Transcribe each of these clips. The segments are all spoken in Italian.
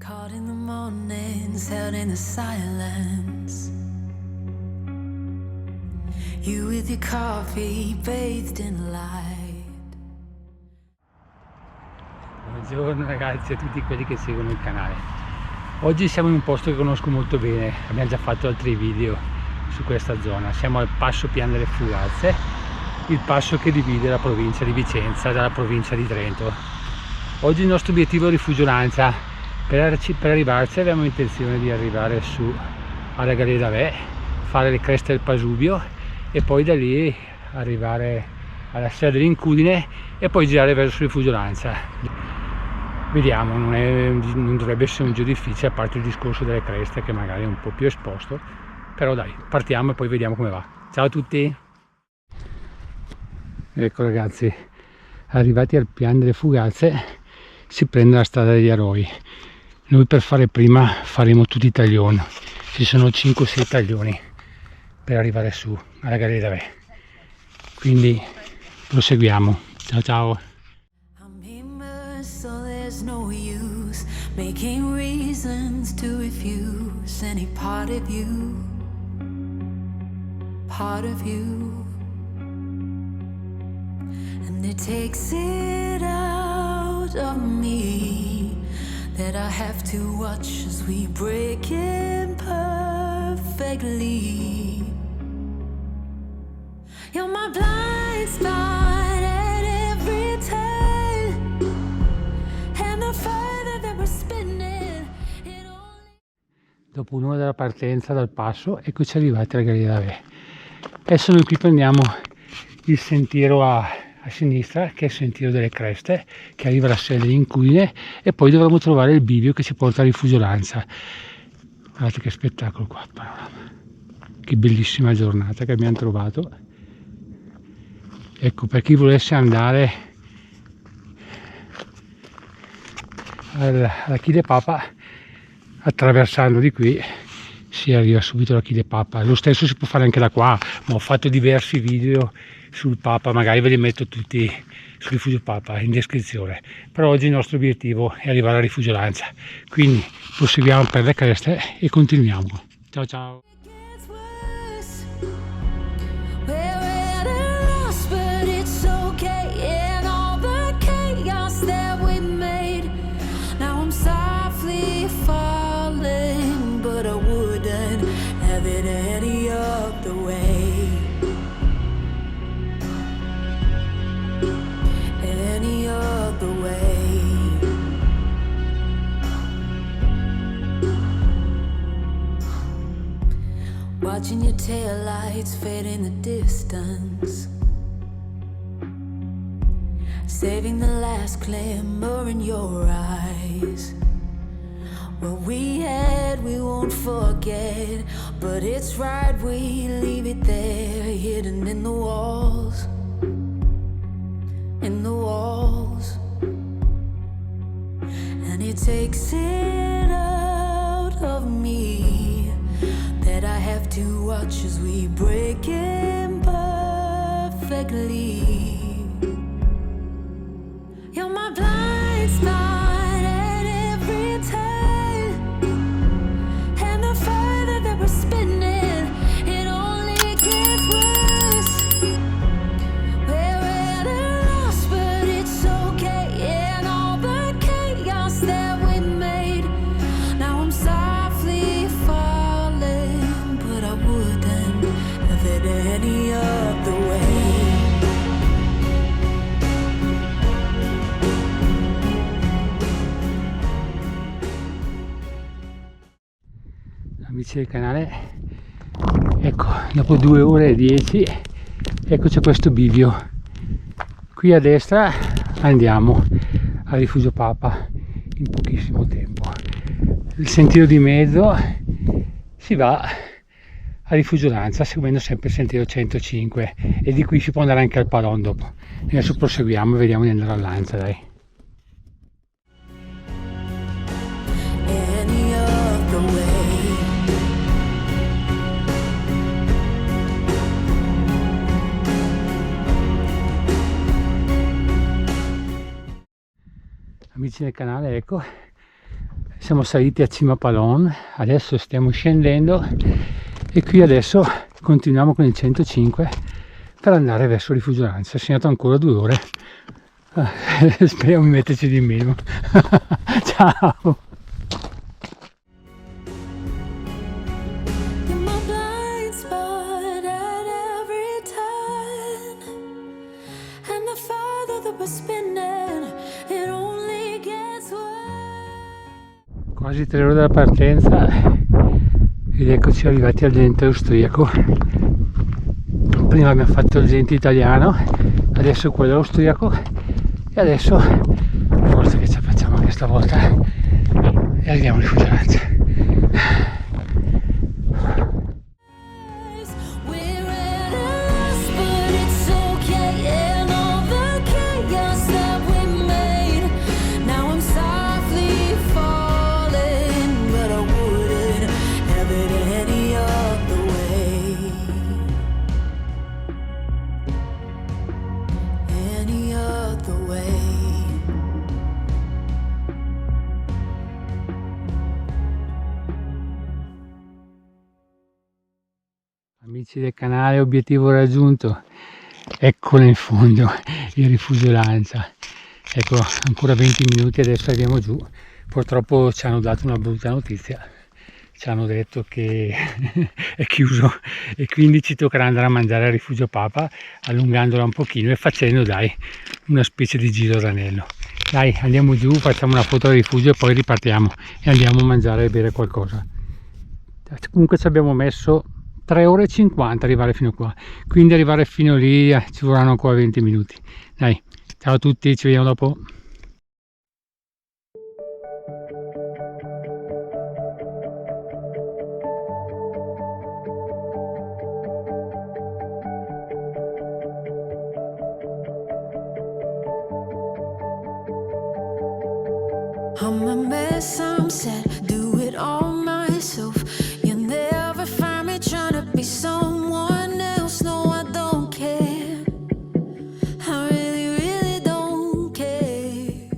Caught in the mornings, held in the silence. You with your coffee, bathed in light. Buongiorno ragazzi a tutti quelli che seguono il canale. Oggi siamo in un posto che conosco molto bene, abbiamo già fatto altri video su questa zona. Siamo al Passo Pian delle Fugazze, il passo che divide la provincia di Vicenza dalla provincia di Trento. Oggi il nostro obiettivo è il Rifugio Lancia. Per arrivarci abbiamo intenzione di arrivare su alla Galea d'Ave, fare le creste del Pasubio e poi da lì arrivare alla Sella dell'Incudine e poi girare verso il Rifugio Lancia. Vediamo, non dovrebbe essere un giro difficile, a parte il discorso delle creste che magari è un po' più esposto, però dai, partiamo e poi vediamo come va. Ciao a tutti! Ecco ragazzi, arrivati al Pian delle Fugazze si prende la strada degli Aroi. Noi per fare prima faremo tutti i taglioni, ci sono 5-6 taglioni per arrivare su alla Galea d'Ave, quindi proseguiamo. Ciao ciao! Making reasons to refuse any part of you, and it takes it out of me that I have to watch as we break imperfectly. You're my blind spot at every turn, and the further that we're spinning, it only... Dopo un'ora della partenza dal passo, eccoci arrivati alla Galea d'Ave. Adesso noi qui prendiamo il sentiero a sinistra, che è il sentiero delle creste, che arriva alla Sella dell'Incudine, e poi dovremo trovare il bivio che ci porta al Rifugio Lancia. Guardate che spettacolo qua, panorama. Che bellissima giornata che abbiamo trovato. Ecco, per chi volesse andare alla Chile Papa, attraversando di qui si arriva subito alla Chile Papa. Lo stesso si può fare anche da qua, ma ho fatto diversi video sul Papa, magari ve li metto tutti sul Rifugio Papa in descrizione. Però oggi il nostro obiettivo è arrivare al Rifugio Lancia, quindi proseguiamo per le creste e continuiamo. Ciao ciao! Watching your taillights fade in the distance, saving the last glimmer in your eyes. What we had we won't forget, but it's right we leave it there, hidden in the walls, and it takes it out of me that I have to watch as we break imperfectly. You're my blind spot at every turn, and the further that we're spinning, it only gets worse. We're at a loss, but it's okay, and all the chaos that we made, now I'm softly falling, but I wouldn't have it any other way. Amici del canale, ecco, dopo 2 ore e 10 eccoci a questo bivio. Qui a destra andiamo al Rifugio Papa in pochissimo tempo. Il sentiero di mezzo si va al Rifugio Lancia seguendo sempre il sentiero 105 e di qui si può andare anche al Palon dopo. Adesso proseguiamo e vediamo di andare al Lancia, dai. Amici del canale, ecco, siamo saliti a Cima Palon, adesso stiamo scendendo e qui adesso continuiamo con il 105 per andare verso Rifugio Lancia. È segnato ancora 2 ore. Speriamo di metterci di meno. Ciao. You're my blind spot at every turn, and the farther that we're spinning, it only gets worse. Quasi 3 ore dalla partenza ed eccoci arrivati al Dente austriaco. Prima abbiamo fatto il Dente italiano, adesso quello austriaco e adesso forse che ce la facciamo anche stavolta e arriviamo a Rifugio Lancia. We're at a loss, but it's okay. And all the chaos that we made, now I'm softly falling, but I wouldn't have it any other way. Any other way. Amici del canale, obiettivo raggiunto, eccolo in fondo il Rifugio Lancia. Ecco, ancora 20 minuti adesso arriviamo giù. Purtroppo ci hanno dato una brutta notizia, ci hanno detto che è chiuso e quindi ci toccherà andare a mangiare al Rifugio Papa, allungandola un pochino e facendo, dai, una specie di giro d'anello. Dai, andiamo giù, facciamo una foto al rifugio e poi ripartiamo e andiamo a mangiare e bere qualcosa. Comunque ci abbiamo messo 3 ore e 50 arrivare fino qua, quindi arrivare fino lì ci vorranno ancora 20 minuti. Dai, ciao a tutti, ci vediamo dopo. I'm a mess, I'm sad, do it all myself. You'll never find me trying to be someone else. No, I don't care. I really, really don't care.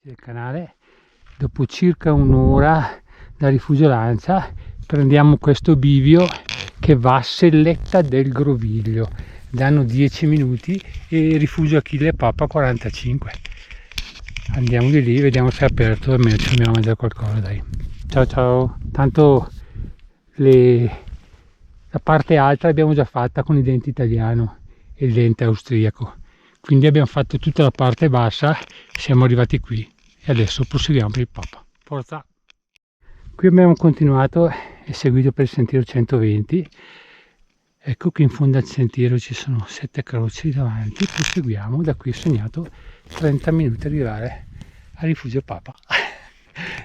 Del canale, dopo circa un'ora da Rifugio Lancia prendiamo questo bivio che va a Selletta del Groviglio, danno 10 minuti e Rifugio Achille Papa 45. Andiamo di lì, vediamo se è aperto, almeno ci dobbiamo mangiare qualcosa, dai. Ciao ciao. Tanto la parte alta l'abbiamo già fatta con il Dente italiano e il Dente austriaco, quindi abbiamo fatto tutta la parte bassa, siamo arrivati qui e adesso proseguiamo per il Papa. Forza! Qui abbiamo continuato e seguito per il sentiero 120. Ecco che in fondo al sentiero ci sono 7 croci davanti, proseguiamo, da qui è segnato 30 minuti arrivare al Rifugio Papa.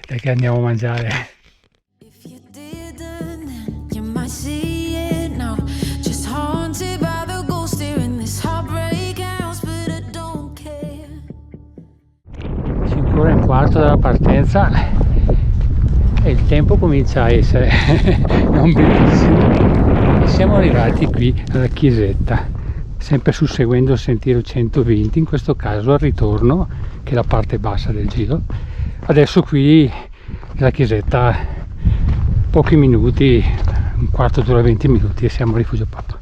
Dai che andiamo a mangiare. If you didn't, then you might see it now. Just haunted by the ghost here in this heartbreak house, but I don't care. 5 ore e un quarto dalla partenza e il tempo comincia a essere non bellissimo. Siamo arrivati qui alla chiesetta, sempre susseguendo il sentiero 120, in questo caso al ritorno, che è la parte bassa del giro. Adesso qui nella chiesetta pochi minuti, un quarto d'ora, 20 minuti e siamo a Rifugio Papa.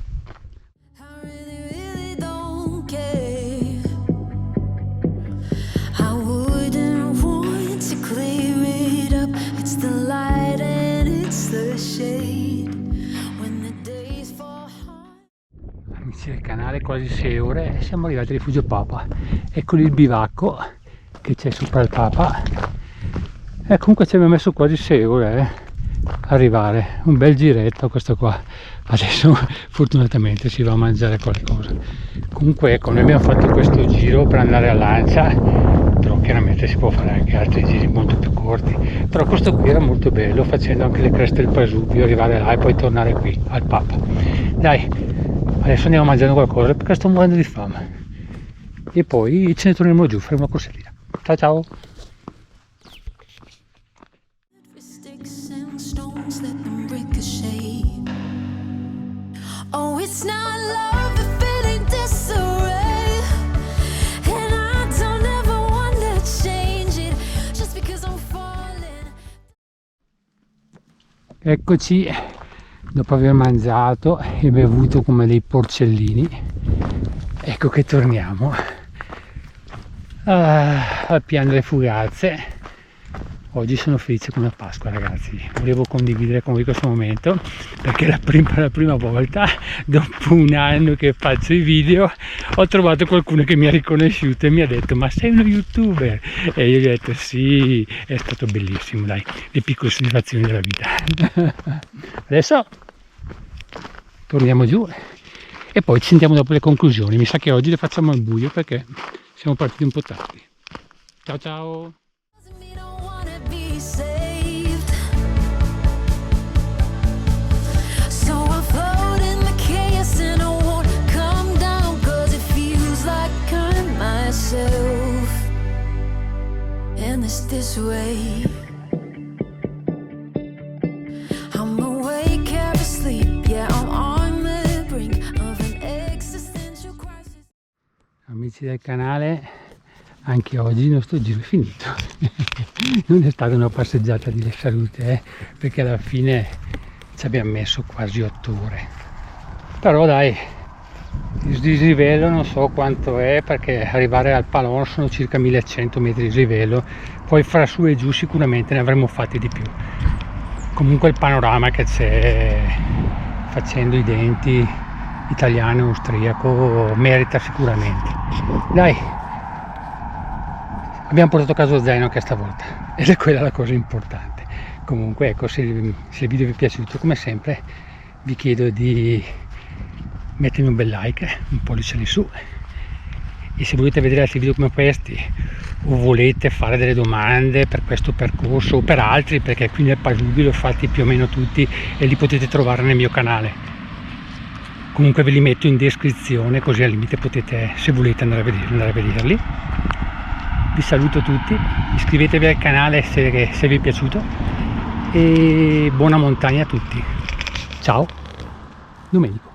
I really, really don't care. I wouldn't want to clear it up. It's the light and it's the shade. When the days fall hard. Amici del canale, quasi 6 ore e siamo arrivati a Rifugio Papa. Eccoli il bivacco che c'è sopra il Papa. E comunque ci abbiamo messo quasi 6 ore arrivare, un bel giretto questo qua. Adesso fortunatamente si va a mangiare qualcosa. Comunque ecco, noi abbiamo fatto questo giro per andare a Lancia, però chiaramente si può fare anche altri giri molto più corti, però questo qui era molto bello, facendo anche le creste del Pasubio, arrivare là e poi tornare qui al Papa. Dai, adesso andiamo mangiando qualcosa perché sto morendo di fame e poi ce ne torneremo giù, faremo una corsettina. Ciao ciao. Sticks and stones, let them ricochet. Oh, it's not love if it ain't disarray. And I don't ever want to change it just because Eccoci, dopo aver mangiato e bevuto come dei porcellini, ecco che torniamo al Pian delle Fugazze. Oggi sono felice come Pasqua, ragazzi. Volevo condividere con voi questo momento perché la prima volta, dopo un anno che faccio i video, ho trovato qualcuno che mi ha riconosciuto e mi ha detto: ma sei uno youtuber? E io gli ho detto sì, è stato bellissimo, dai, le piccole soddisfazioni della vita. Adesso torniamo giù e poi ci sentiamo dopo le conclusioni. Mi sa che oggi le facciamo al buio perché siamo partiti un po' tardi. Ciao ciao! Me don't wanna be saved. So I float in the chaos and I won't come down, 'cause it feels like I'm myself. And it's this way. I'm awake, half asleep, yeah, I'm on the brink of an existential crisis. Amici del canale, anche oggi il nostro giro è finito. Non è stata una passeggiata di salute, perché alla fine ci abbiamo messo quasi 8 ore. Però dai, il dislivello non so quanto è, perché arrivare al Palon sono circa 1100 metri di dislivello, poi fra su e giù sicuramente ne avremmo fatti di più. Comunque il panorama che c'è facendo i denti italiano e austriaco merita sicuramente. Dai, abbiamo portato a casa lo zaino anche stavolta ed è quella la cosa importante. Comunque ecco, se il video vi è piaciuto, come sempre vi chiedo di mettermi un bel like, un pollice lì su, e se volete vedere altri video come questi o volete fare delle domande per questo percorso o per altri, perché qui nel Pasubio li ho fatti più o meno tutti e li potete trovare nel mio canale. Comunque ve li metto in descrizione, così al limite potete, se volete, andare a vederli. Vi saluto tutti, iscrivetevi al canale se vi è piaciuto e buona montagna a tutti. Ciao, Domenico.